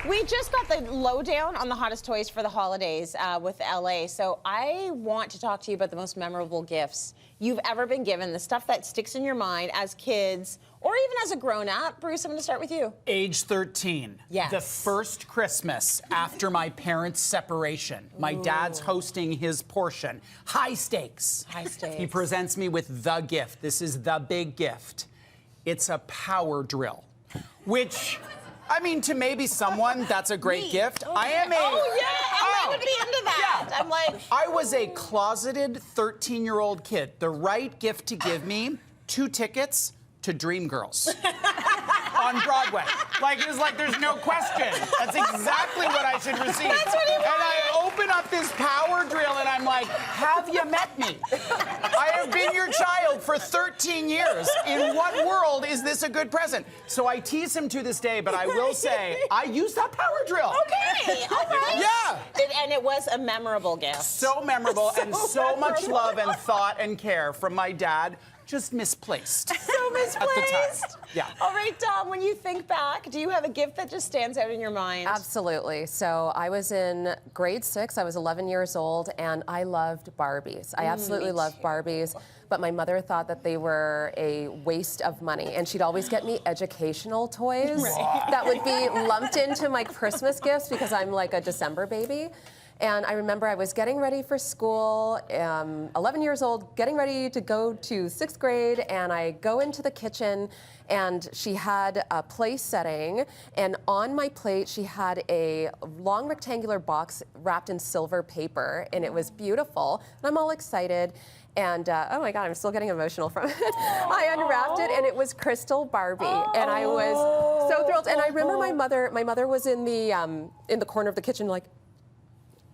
We just got the lowdown on the hottest toys for the holidays with LA. So I want to talk to you about the most memorable gifts you've ever been given, the stuff that sticks in your mind as kids or even as a grown-up. Bruce, I'm going to start with you. Age 13. Yes. The first Christmas after my parents' separation. My dad's hosting his portion. High stakes. High stakes. He presents me with the gift. This is the big gift. It's a power drill, which, I mean, to maybe someone, that's a great gift. Oh, I am a... Oh, yeah, I would be into that. Yeah. I'm like... I was a closeted 13-year-old kid. The right gift to give me, 2 tickets to Dreamgirls on Broadway. Like, it was like, there's no question. That's exactly what I should receive. That's what he wanted. And I open up this power drill and I'm like, have you met me? I have been your child for 13 years. In what world is this a good present? So I tease him to this day, but I will say, I used that power drill. Okay, all right. Yeah. And it was a memorable gift. So memorable and so much love and thought and care from my dad. Just misplaced. So misplaced. At the time. Yeah. All right, Dom, when you think back, do you have a gift that just stands out in your mind? Absolutely. So I was in grade 6. I was 11 years old, and I loved Barbies. I absolutely loved Barbies, but my mother thought that they were a waste of money, and she'd always get me educational toys that would be lumped into my Christmas gifts because I'm like a December baby. And I remember I was getting ready for school, 11 years old, getting ready to go to 6th grade, and I go into the kitchen, and she had a place setting, and on my plate she had a long rectangular box wrapped in silver paper, and it was beautiful, and I'm all excited. And oh my God, I'm still getting emotional from it. I unwrapped it, and it was Crystal Barbie, and I was so thrilled. And I remember my mother was in the corner of the kitchen, like,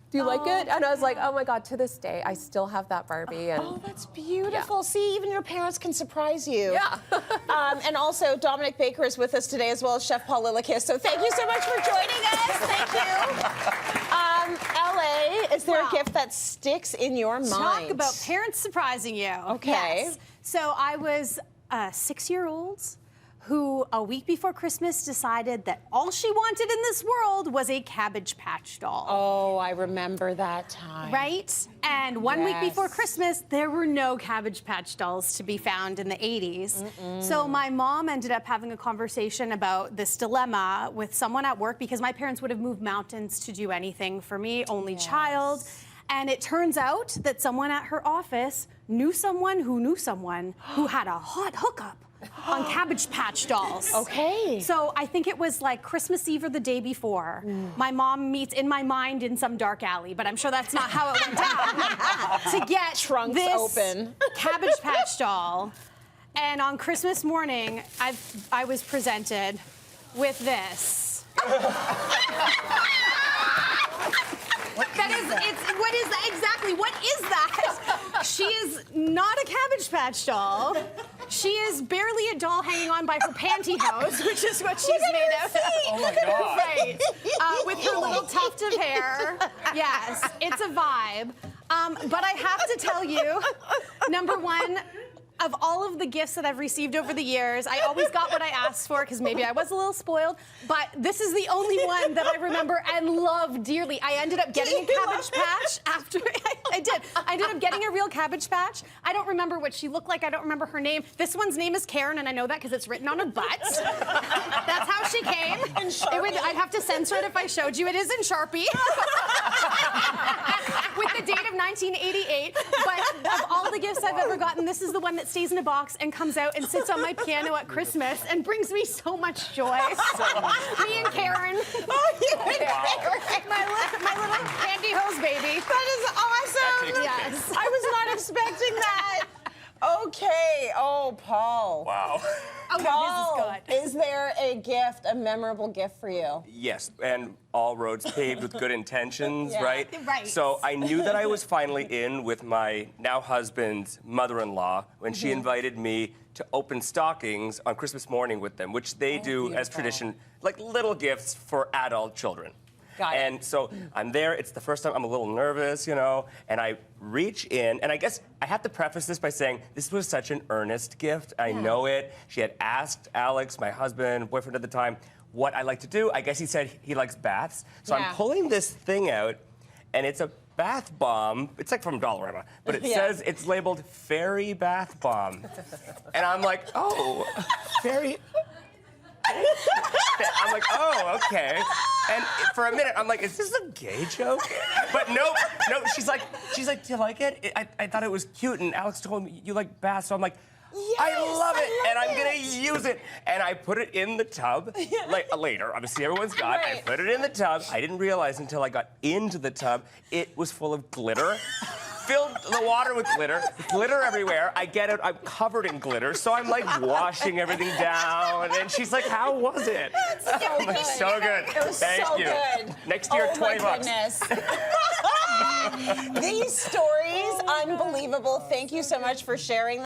do you like it? And I was like, oh my God, to this day, I still have that Barbie. And oh, that's beautiful. Yeah. See, even your parents can surprise you. Yeah. And also, Dominique Baker is with us today, as well as Chef Paul Lillikis. So thank you so much for joining us. Thank you. LA, is there a gift that sticks in your mind? Talk about parents surprising you. Okay. Yes. So I was a 6-year-old who a week before Christmas decided that all she wanted in this world was a Cabbage Patch doll. Oh, I remember that time. Right? And one week before Christmas, there were no Cabbage Patch dolls to be found in the 80s. So my mom ended up having a conversation about this dilemma with someone at work because my parents would have moved mountains to do anything for me, only child. And it turns out that someone at her office knew someone who had a hot hookup on Cabbage Patch dolls. Okay. So I think it was like Christmas Eve or the day before. My mom meets in my mind in some dark alley, but I'm sure that's not how it went down. To get Trunks this open. Cabbage Patch doll. And on Christmas morning, I was presented with this. What is that exactly? What is that? She is not a Cabbage Patch doll. She is barely a doll hanging on by her pantyhose, which is what she's made of. Oh my God. Right. With her little tuft of hair. Yes, it's a vibe. But I have to tell you, number one, of all of the gifts that I've received over the years, I always got what I asked for because maybe I was a little spoiled, but this is the only one that I remember and love dearly. I ended up getting a Cabbage Patch after I did. I ended up getting a real Cabbage Patch. I don't remember what she looked like. I don't remember her name. This one's name is Karen, and I know that because it's written on her butt. That's how she came. I'd have to censor it if I showed you. It is in Sharpie. With the date of 1988. But of all the gifts I've ever gotten, this is the one that stays in a box and comes out and sits on my piano at Christmas and brings me so much joy. Me and Karen. Oh, you and Karen. My little pantyhose baby. That is awesome. Yes. I was not expecting that. Okay. Oh, Paul. Wow. Oh, Paul, this is good. is there a gift, a memorable gift for you? Yes, and all roads paved with good intentions, right? Right. So I knew that I was finally in with my now husband's mother-in-law when she invited me to open stockings on Christmas morning with them, which they do as tradition, like little gifts for adult children. Got it. And so I'm there, it's the first time, I'm a little nervous, you know, and I reach in, and I guess I have to preface this by saying this was such an earnest gift. I know it. She had asked Alex, my husband, boyfriend at the time, what I like to do. I guess he said he likes baths. So Yeah. I'm pulling this thing out, and it's a bath bomb. It's like from Dollarama, but it says it's labeled fairy bath bomb. And I'm like, oh, fairy. I'm like, oh, okay. And for a minute, I'm like, is this a gay joke? But no, she's like, do you like it? I thought it was cute, and Alex told me you like baths, so I'm like, I love it, and I'm gonna use it. And I put it in the tub, like later, obviously everyone's got it. I put it in the tub. I didn't realize until I got into the tub, it was full of glitter. Filled the water with glitter everywhere. I get it, I'm covered in glitter, so I'm like washing everything down. And she's like, how was it? So good. So good. It was Thank so you. good. Next year, oh 20 my bucks. Goodness. These stories, unbelievable. Thank you so much for sharing them.